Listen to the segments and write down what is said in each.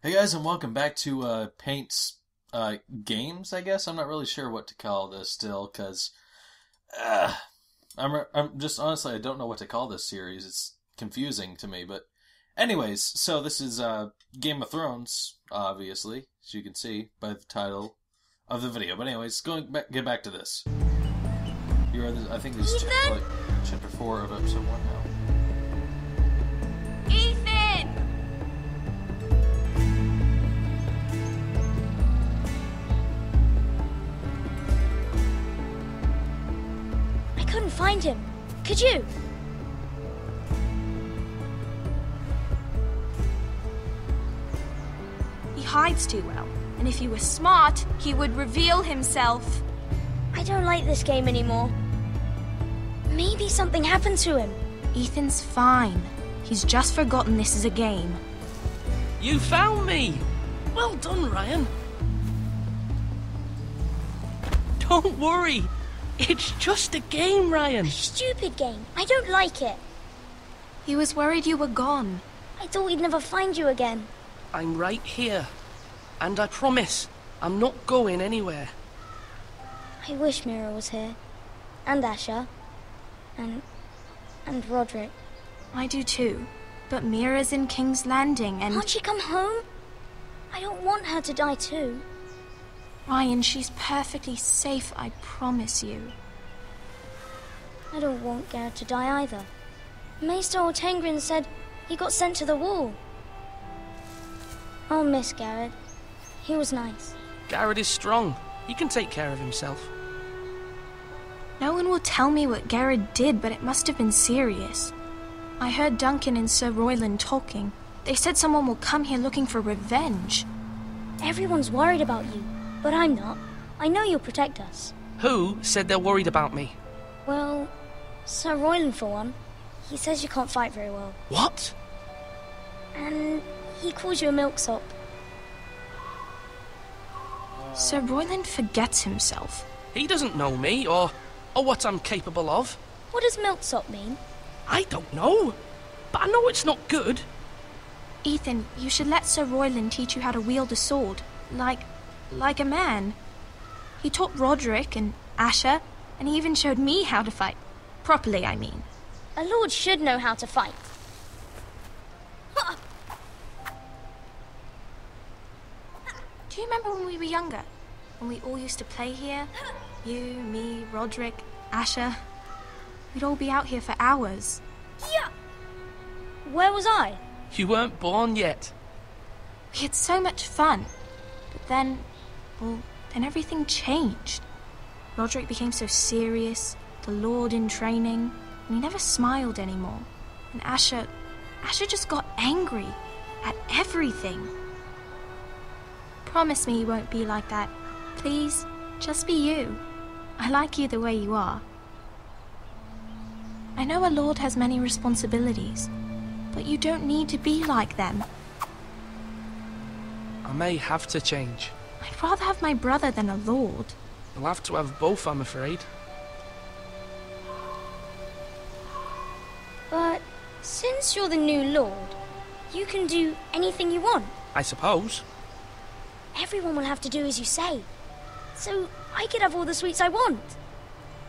Hey guys, and welcome back to Paint's games. I guess I'm not really sure what to call this still, because I'm just honestly I don't know what to call this series. It's confusing to me, but anyways, so this is Game of Thrones, obviously, as you can see by the title of the video. But anyways, get back to this. I think this is chapter 4 of episode 1 now. Ethan! I couldn't find him. Could you? He hides too well, and if he were smart, he would reveal himself. I don't like this game anymore. Maybe something happened to him. Ethan's fine. He's just forgotten this is a game. You found me! Well done, Ryan. Don't worry. It's just a game, Ryan. Stupid game. I don't like it. He was worried you were gone. I thought we'd never find you again. I'm right here. And I promise, I'm not going anywhere. I wish Mira was here. And Asher. And Roderick. I do too. But Mira's in King's Landing and... Can't she come home? I don't want her to die too. Ryan, she's perfectly safe, I promise you. I don't want Garrett to die either. Maester Ortengrin said he got sent to the wall. I'll miss Garrett. He was nice. Garrett is strong. He can take care of himself. No one will tell me what Garrett did, but it must have been serious. I heard Duncan and Sir Royland talking. They said someone will come here looking for revenge. Everyone's worried about you, but I'm not. I know you'll protect us. Who said they're worried about me? Well, Sir Royland for one. He says you can't fight very well. What? And he calls you a milksop. Sir Royland forgets himself. He doesn't know me, or what I'm capable of. What does milksop mean? I don't know, but I know it's not good. Ethan, you should let Sir Royland teach you how to wield a sword. Like a man. He taught Roderick and Asher, and he even showed me how to fight. Properly, I mean. A lord should know how to fight. Do you remember when we were younger? When we all used to play here? You, me, Roderick, Asher. We'd all be out here for hours. Yeah. Where was I? You weren't born yet. We had so much fun. But then everything changed. Roderick became so serious, the Lord in training, and he never smiled anymore. And Asher just got angry at everything. Promise me you won't be like that. Please, just be you. I like you the way you are. I know a lord has many responsibilities, but you don't need to be like them. I may have to change. I'd rather have my brother than a lord. You'll have to have both, I'm afraid. But since you're the new lord, you can do anything you want. I suppose. Everyone will have to do as you say. So I could have all the sweets I want.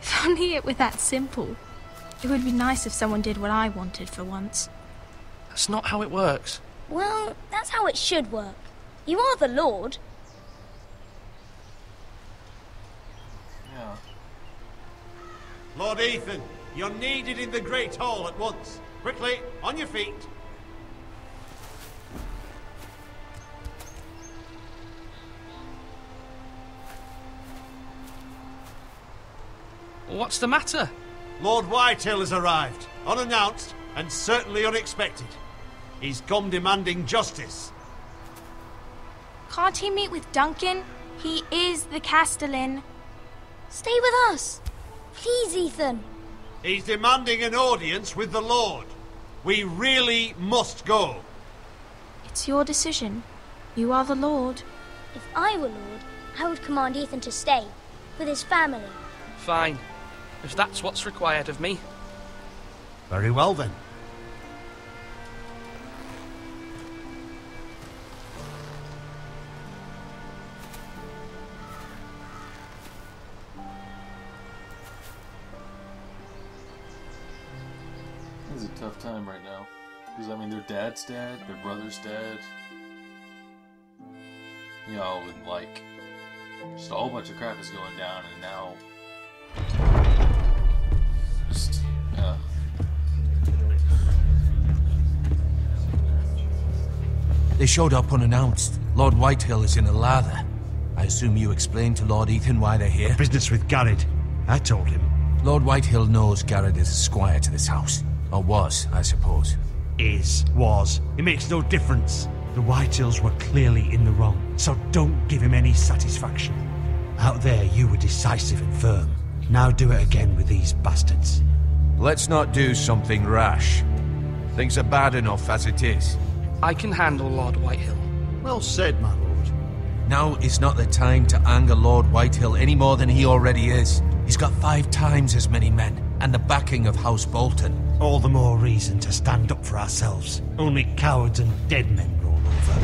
If only it were that simple. It would be nice if someone did what I wanted for once. That's not how it works. Well, that's how it should work. You are the lord. Yeah. Lord Ethan, you're needed in the Great Hall at once. Quickly, on your feet. What's the matter? Lord Whitehill has arrived, unannounced and certainly unexpected. He's come demanding justice. Can't he meet with Duncan? He is the Castellan. Stay with us. Please, Ethan. He's demanding an audience with the Lord. We really must go. It's your decision. You are the Lord. If I were lord, I would command Ethan to stay with his family. Fine. If that's what's required of me. Very well then. tough time right now. Because, I mean, their dad's dead, their brother's dead. You know, and, like, just a whole bunch of crap is going down, and now... Just, yeah. They showed up unannounced. Lord Whitehill is in a lather. I assume you explained to Lord Ethan why they're here? Business with Garrett. I told him. Lord Whitehill knows Garrett is a squire to this house. Or was, I suppose. Was. It makes no difference. The Whitehills were clearly in the wrong, so don't give him any satisfaction. Out there, you were decisive and firm. Now do it again with these bastards. Let's not do something rash. Things are bad enough as it is. I can handle Lord Whitehill. Well said, my lord. Now is not the time to anger Lord Whitehill any more than he already is. He's got 5 times as many men, and the backing of House Bolton. All the more reason to stand up for ourselves. Only cowards and dead men roll over.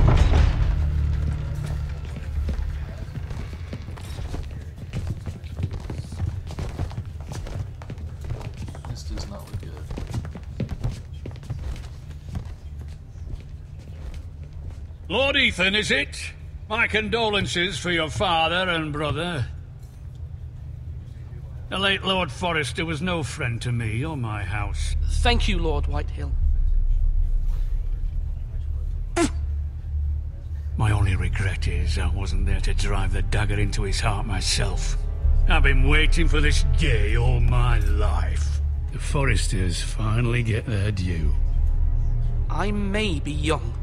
This does not look good. Lord Ethan, is it? My condolences for your father and brother. The late Lord Forrester was no friend to me or my house. Thank you, Lord Whitehill. My only regret is I wasn't there to drive the dagger into his heart myself. I've been waiting for this day all my life. The Forresters finally get their due. I may be young,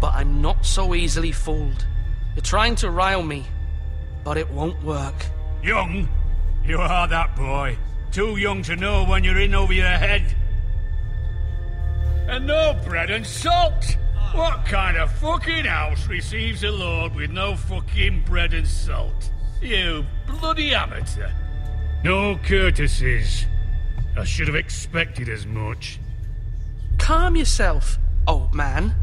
but I'm not so easily fooled. You're trying to rile me, but it won't work. Young? You are that boy. Too young to know when you're in over your head. And no bread and salt! What kind of fucking house receives a lord with no fucking bread and salt? You bloody amateur. No courtesies. I should have expected as much. Calm yourself, old man.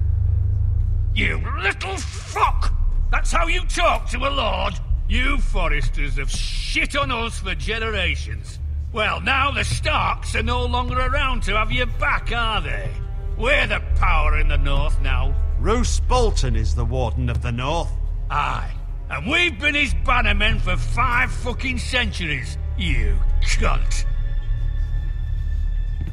You little fuck! That's how you talk to a lord? You Forresters have shit on us for generations. Well, now the Starks are no longer around to have your back, are they? We're the power in the north now. Roose Bolton is the Warden of the North. Aye. And we've been his bannermen for 5 fucking centuries, you cunt.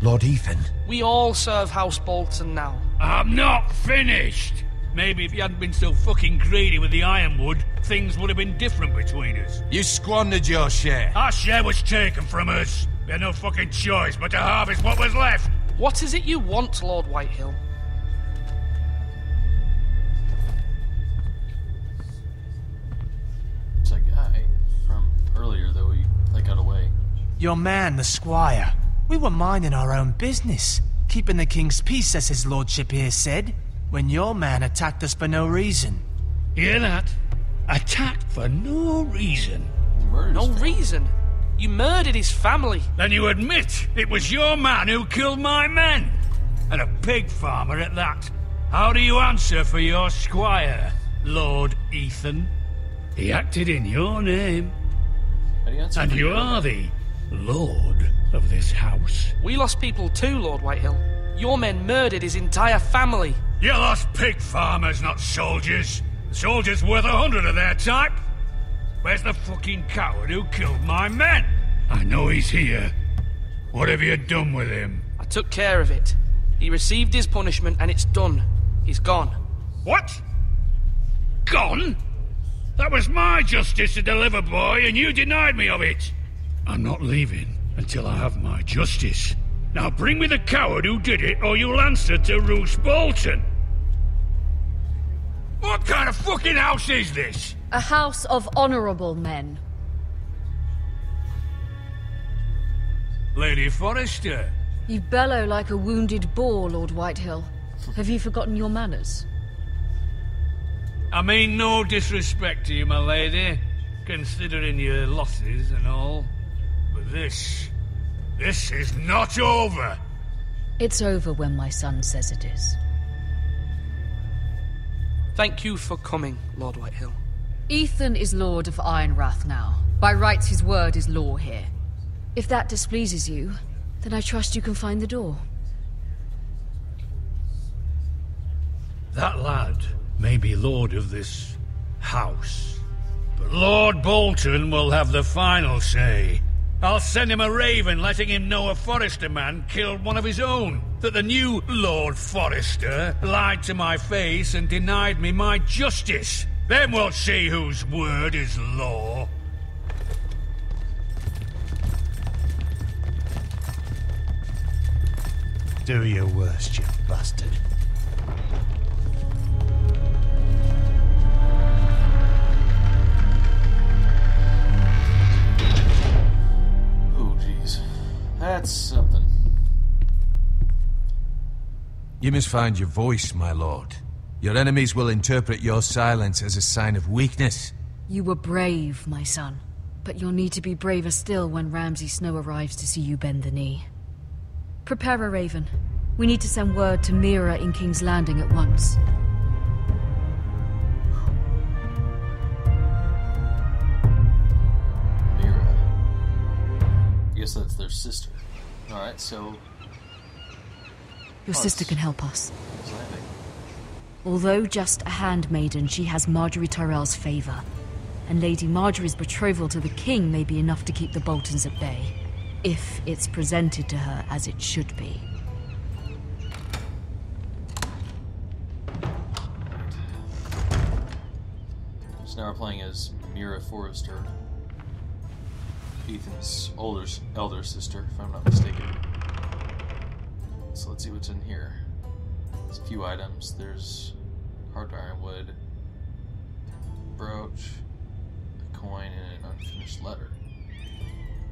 Lord Ethan. We all serve House Bolton now. I'm not finished. Maybe if you hadn't been so fucking greedy with the ironwood, things would have been different between us. You squandered your share. Our share was taken from us. We had no fucking choice but to harvest what was left. What is it you want, Lord Whitehill? It's a guy from earlier that got away. Your man, the squire. We were minding our own business, keeping the king's peace, as his lordship here said, when your man attacked us for no reason. Hear that? Attacked for no reason. No reason? You murdered his family. Then you admit it was your man who killed my men. And a pig farmer at that. How do you answer for your squire, Lord Ethan? He acted in your name. And you are the lord of this house. We lost people too, Lord Whitehill. Your men murdered his entire family. You lost pig farmers, not soldiers. The soldiers worth 100 of their type. Where's the fucking coward who killed my men? I know he's here. What have you done with him? I took care of it. He received his punishment and it's done. He's gone. What? Gone? That was my justice to deliver, boy, and you denied me of it. I'm not leaving until I have my justice. Now bring me the coward who did it, or you'll answer to Roose Bolton. What kind of fucking house is this? A house of honourable men. Lady Forrester. You bellow like a wounded boar, Lord Whitehill. Have you forgotten your manners? I mean no disrespect to you, my lady, considering your losses and all. But this is not over. It's over when my son says it is. Thank you for coming, Lord Whitehill. Ethan is Lord of Ironrath now. By rights, his word is law here. If that displeases you, then I trust you can find the door. That lad may be lord of this house, but Lord Bolton will have the final say. I'll send him a raven letting him know a Forrester man killed one of his own. That the new Lord Forrester lied to my face and denied me my justice. Then we'll see whose word is law. Do your worst, you bastard. That's something. You must find your voice, my lord. Your enemies will interpret your silence as a sign of weakness. You were brave, my son. But you'll need to be braver still when Ramsay Snow arrives to see you bend the knee. Prepare a raven. We need to send word to Mira in King's Landing at once. I guess that's their sister. Alright, so... Your sister can help us. Although just a handmaiden, she has Marjorie Tyrell's favor. And Lady Marjorie's betrothal to the king may be enough to keep the Boltons at bay. If it's presented to her as it should be. So now we're playing as Mira Forrester. Ethan's elder sister, if I'm not mistaken. So let's see what's in here. There's a few items. There's hard ironwood, brooch, a coin, and an unfinished letter.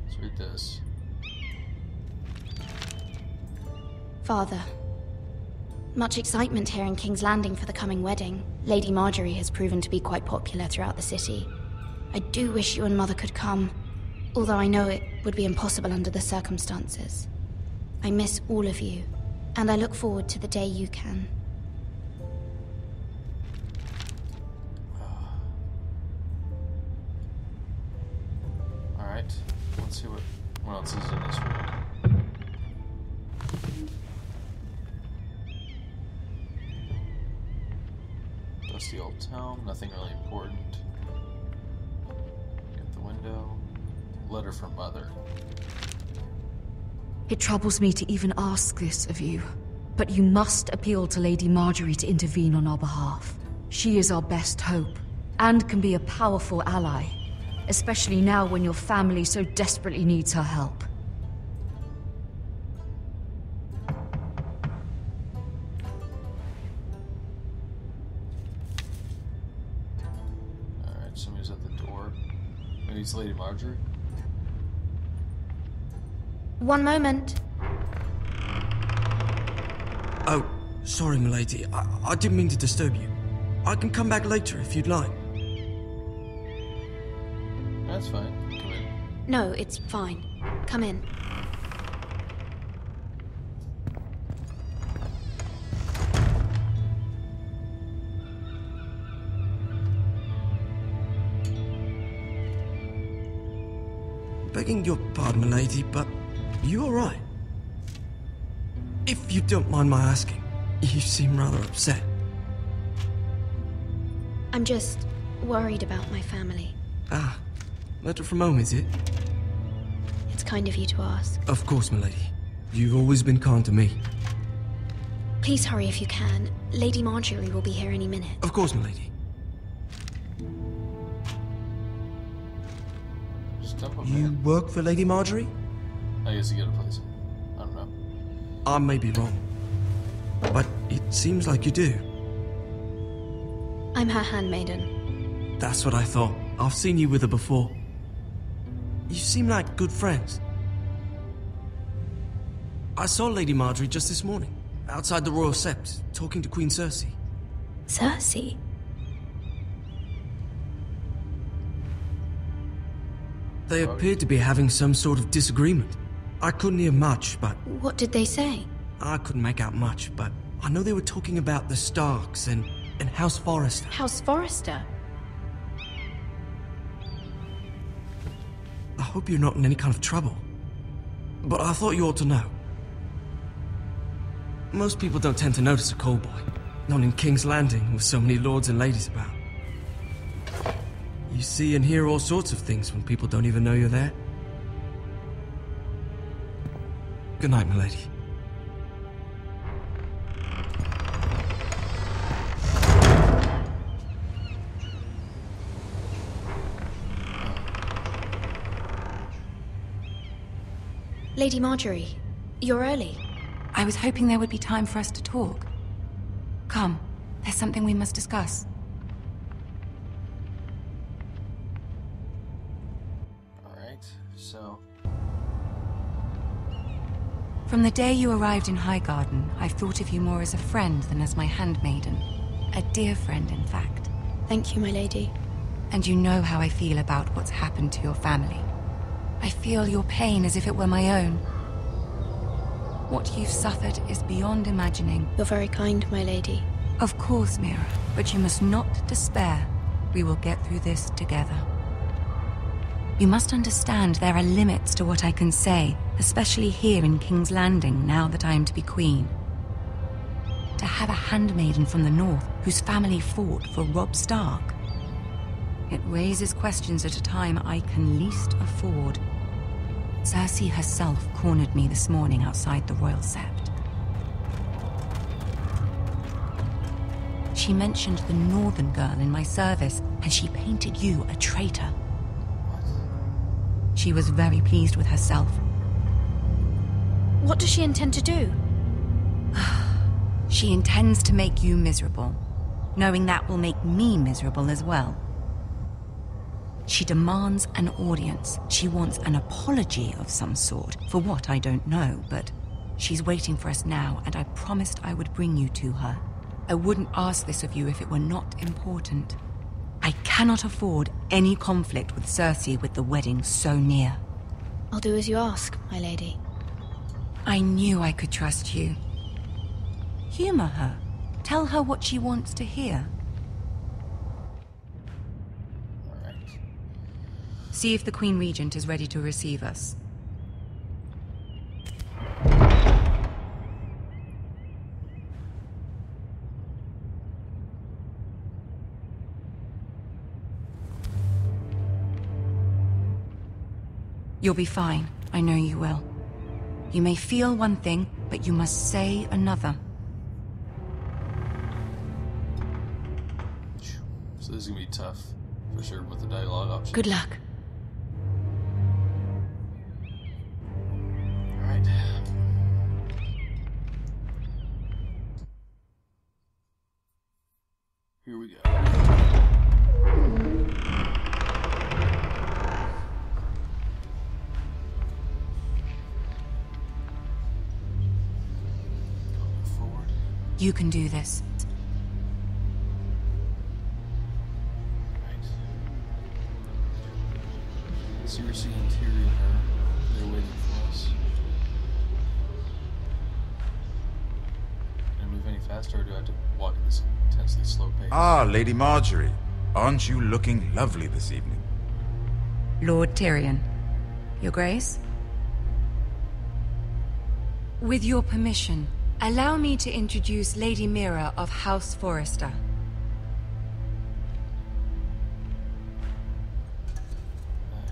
Let's read this. Father, much excitement here in King's Landing for the coming wedding. Lady Marjorie has proven to be quite popular throughout the city. I do wish you and Mother could come. Although I know it would be impossible under the circumstances. I miss all of you, and I look forward to the day you can. Alright, let's see what else is in this room. Dusty old tome, nothing really important. Get the window. Letter from Mother. It troubles me to even ask this of you, but you must appeal to Lady Marjorie to intervene on our behalf. She is our best hope, and can be a powerful ally, especially now when your family so desperately needs her help. Alright, somebody's at the door. Maybe it's Lady Marjorie? One moment. Oh, sorry, milady. I didn't mean to disturb you. I can come back later if you'd like. That's fine. Come in. No, it's fine. Come in. Begging your pardon, milady, but you alright? If you don't mind my asking, you seem rather upset. I'm just worried about my family. Ah, letter from home, is it? It's kind of you to ask. Of course, milady. You've always been kind to me. Please hurry if you can. Lady Marjorie will be here any minute. Of course, milady. You work for Lady Marjorie? I guess you get a place. I don't know. I may be wrong, but it seems like you do. I'm her handmaiden. That's what I thought. I've seen you with her before. You seem like good friends. I saw Lady Marjorie just this morning, outside the Royal Sept, talking to Queen Cersei. Cersei? They appeared to be having some sort of disagreement. I couldn't hear much, but... What did they say? I couldn't make out much, but I know they were talking about the Starks and House Forrester. House Forrester? I hope you're not in any kind of trouble. But I thought you ought to know. Most people don't tend to notice a call boy. Not in King's Landing, with so many lords and ladies about. You see and hear all sorts of things when people don't even know you're there. Good night, milady. Lady Marjorie, you're early. I was hoping there would be time for us to talk. Come, there's something we must discuss. Alright, so... From the day you arrived in Highgarden, I've thought of you more as a friend than as my handmaiden. A dear friend, in fact. Thank you, my lady. And you know how I feel about what's happened to your family. I feel your pain as if it were my own. What you've suffered is beyond imagining. You're very kind, my lady. Of course, Mira, but you must not despair. We will get through this together. You must understand there are limits to what I can say, especially here in King's Landing, now that I am to be queen. To have a handmaiden from the north whose family fought for Robb Stark. It raises questions at a time I can least afford. Cersei herself cornered me this morning outside the Royal Sept. She mentioned the northern girl in my service, and she painted you a traitor. She was very pleased with herself. What does she intend to do? She intends to make you miserable, knowing that will make me miserable as well. She demands an audience. She wants an apology of some sort, for what I don't know, but she's waiting for us now, and I promised I would bring you to her. I wouldn't ask this of you if it were not important. I cannot afford any conflict with Cersei with the wedding so near. I'll do as you ask, my lady. I knew I could trust you. Humor her. Tell her what she wants to hear. See if the Queen Regent is ready to receive us. You'll be fine. I know you will. You may feel one thing, but you must say another. So this is gonna be tough, for sure, with the dialogue option. Good luck. Alright. Here we go. You can do this. Right. Cersei and Tyrion they're waiting for us. Can I move any faster, or do I have to walk at this intensely slow pace? Ah, Lady Marjorie. Aren't you looking lovely this evening? Lord Tyrion. Your Grace? With your permission, allow me to introduce Lady Mira of House Forrester.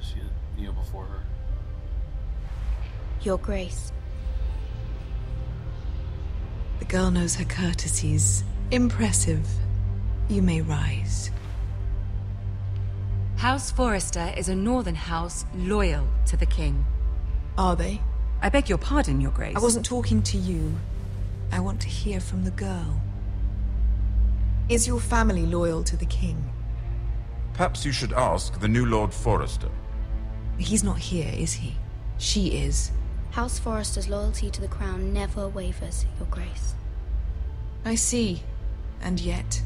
She kneel before her. Your Grace. The girl knows her courtesies. Impressive. You may rise. House Forrester is a northern house loyal to the king. Are they? I beg your pardon, Your Grace. I wasn't talking to you. I want to hear from the girl. Is your family loyal to the king? Perhaps you should ask the new Lord Forrester. He's not here, is he? She is. House Forrester's loyalty to the crown never wavers, Your Grace. I see. And yet,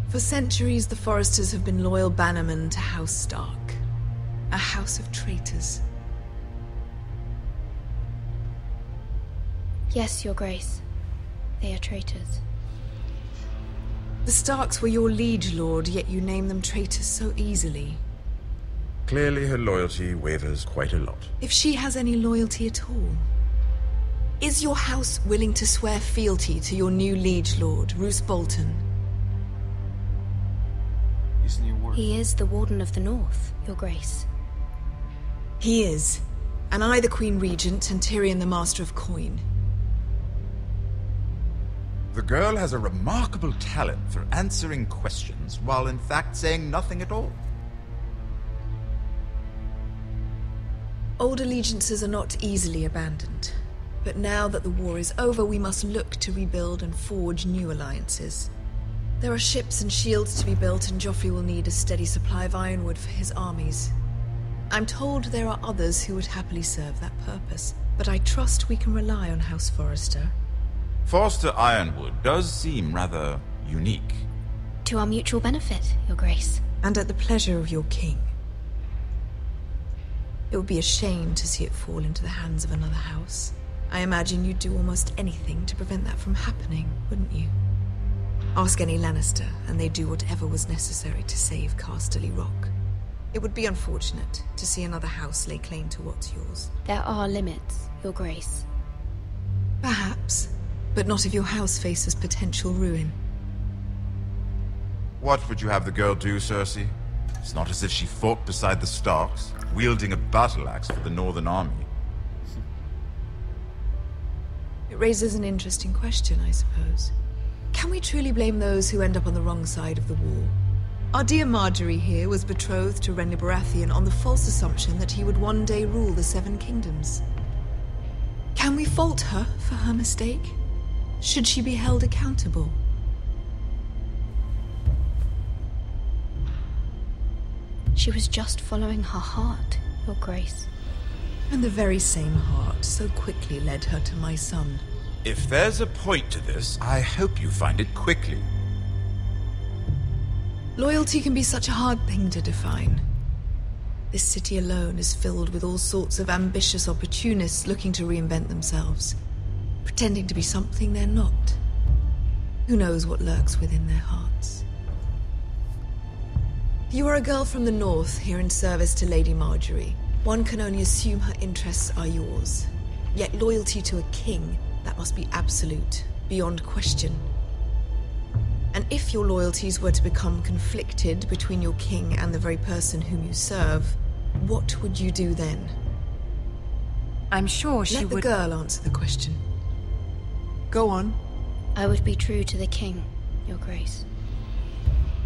for centuries the Forresters have been loyal bannermen to House Stark. A house of traitors. Yes, Your Grace. They are traitors. The Starks were your liege lord, yet you name them traitors so easily. Clearly her loyalty wavers quite a lot. If she has any loyalty at all. Is your house willing to swear fealty to your new liege lord, Roose Bolton? He is the Warden of the North, Your Grace. He is. And I the Queen Regent and Tyrion the Master of Coin. The girl has a remarkable talent for answering questions while in fact saying nothing at all. Old allegiances are not easily abandoned. But now that the war is over, we must look to rebuild and forge new alliances. There are ships and shields to be built, and Joffrey will need a steady supply of ironwood for his armies. I'm told there are others who would happily serve that purpose, but I trust we can rely on House Forrester. Forrester Ironwood does seem rather unique. To our mutual benefit, Your Grace. And at the pleasure of your king. It would be a shame to see it fall into the hands of another house. I imagine you'd do almost anything to prevent that from happening, wouldn't you? Ask any Lannister, and they'd do whatever was necessary to save Casterly Rock. It would be unfortunate to see another house lay claim to what's yours. There are limits, Your Grace. Perhaps, but not if your house faces potential ruin. What would you have the girl do, Cersei? It's not as if she fought beside the Starks, wielding a battle axe for the Northern Army. It raises an interesting question, I suppose. Can we truly blame those who end up on the wrong side of the war? Our dear Marjorie here was betrothed to Renly Baratheon on the false assumption that he would one day rule the Seven Kingdoms. Can we fault her for her mistake? Should she be held accountable? She was just following her heart, Your Grace. And the very same heart so quickly led her to my son. If there's a point to this, I hope you find it quickly. Loyalty can be such a hard thing to define. This city alone is filled with all sorts of ambitious opportunists looking to reinvent themselves, pretending to be something they're not. Who knows what lurks within their hearts? You are a girl from the north, here in service to Lady Marjorie. One can only assume her interests are yours. Yet loyalty to a king, that must be absolute, beyond question. And if your loyalties were to become conflicted between your king and the very person whom you serve, what would you do then? I'm sure she would... would... Let the girl answer the question. Go on. I would be true to the king, Your Grace.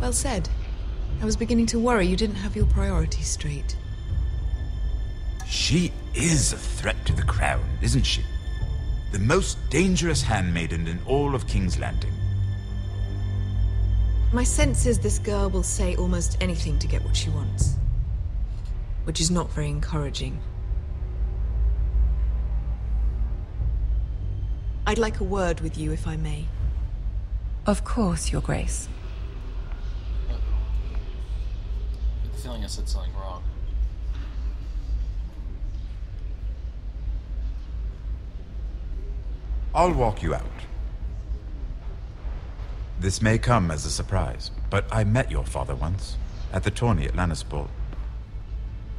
Well said. I was beginning to worry you didn't have your priorities straight. She is a threat to the crown, isn't she? The most dangerous handmaiden in all of King's Landing. My sense is this girl will say almost anything to get what she wants. Which is not very encouraging. I'd like a word with you, if I may. Of course, Your Grace. I have a feeling I said something wrong. I'll walk you out. This may come as a surprise, but I met your father once, at the tourney at Lannisport.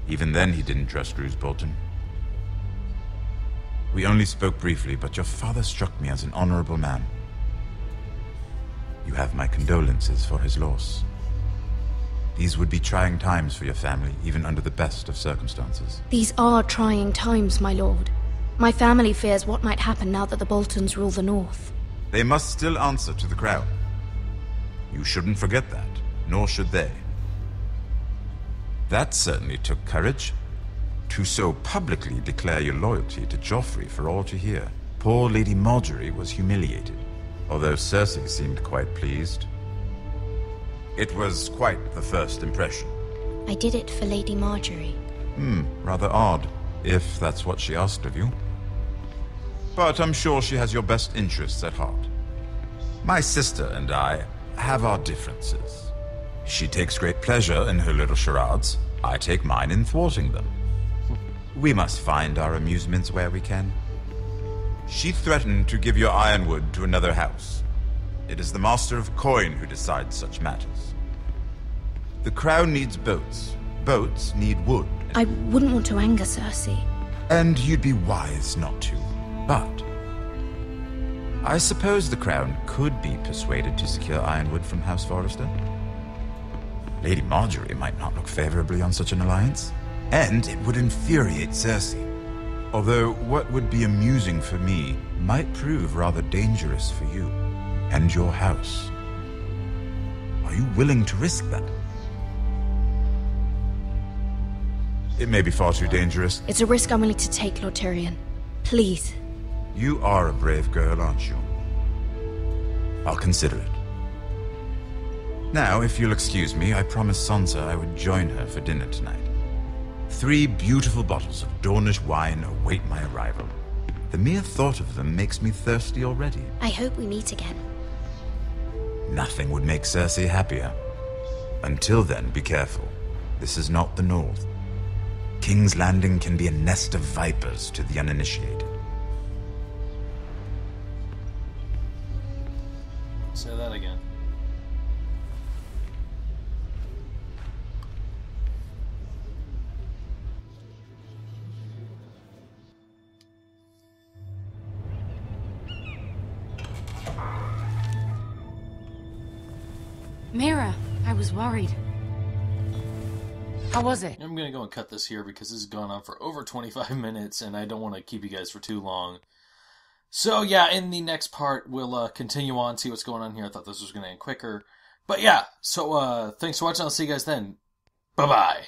Even then he didn't trust Roose Bolton. We only spoke briefly, but your father struck me as an honorable man. You have my condolences for his loss. These would be trying times for your family, even under the best of circumstances. These are trying times, my lord. My family fears what might happen now that the Boltons rule the North. They must still answer to the crown. You shouldn't forget that, nor should they. That certainly took courage. To so publicly declare your loyalty to Joffrey for all to hear. Poor Lady Marjorie was humiliated, although Cersei seemed quite pleased. It was quite the first impression. I did it for Lady Marjorie. Rather odd, if that's what she asked of you. But I'm sure she has your best interests at heart. My sister and I have our differences. She takes great pleasure in her little charades. I take mine in thwarting them. We must find our amusements where we can. She threatened to give your ironwood to another house. It is the Master of Coin who decides such matters. The crown needs boats. Boats need wood. I wouldn't want to anger Cersei. And you'd be wise not to. But I suppose the Crown could be persuaded to secure Ironwood from House Forrester. Lady Marjorie might not look favorably on such an alliance, and it would infuriate Cersei. Although what would be amusing for me might prove rather dangerous for you and your house. Are you willing to risk that? It may be far too dangerous. It's a risk I'm willing to take, Lord Tyrion. Please. You are a brave girl, aren't you? I'll consider it. Now, if you'll excuse me, I promised Sansa I would join her for dinner tonight. 3 beautiful bottles of Dornish wine await my arrival. The mere thought of them makes me thirsty already. I hope we meet again. Nothing would make Cersei happier. Until then, be careful. This is not the North. King's Landing can be a nest of vipers to the uninitiated. Say that again. Mira, I was worried. How was it? I'm going to go and cut this here because this has gone on for over 25 minutes and I don't want to keep you guys for too long. So yeah, in the next part, we'll continue on, see what's going on here. I thought this was going to end quicker. But yeah, so thanks for watching. I'll see you guys then. Bye-bye.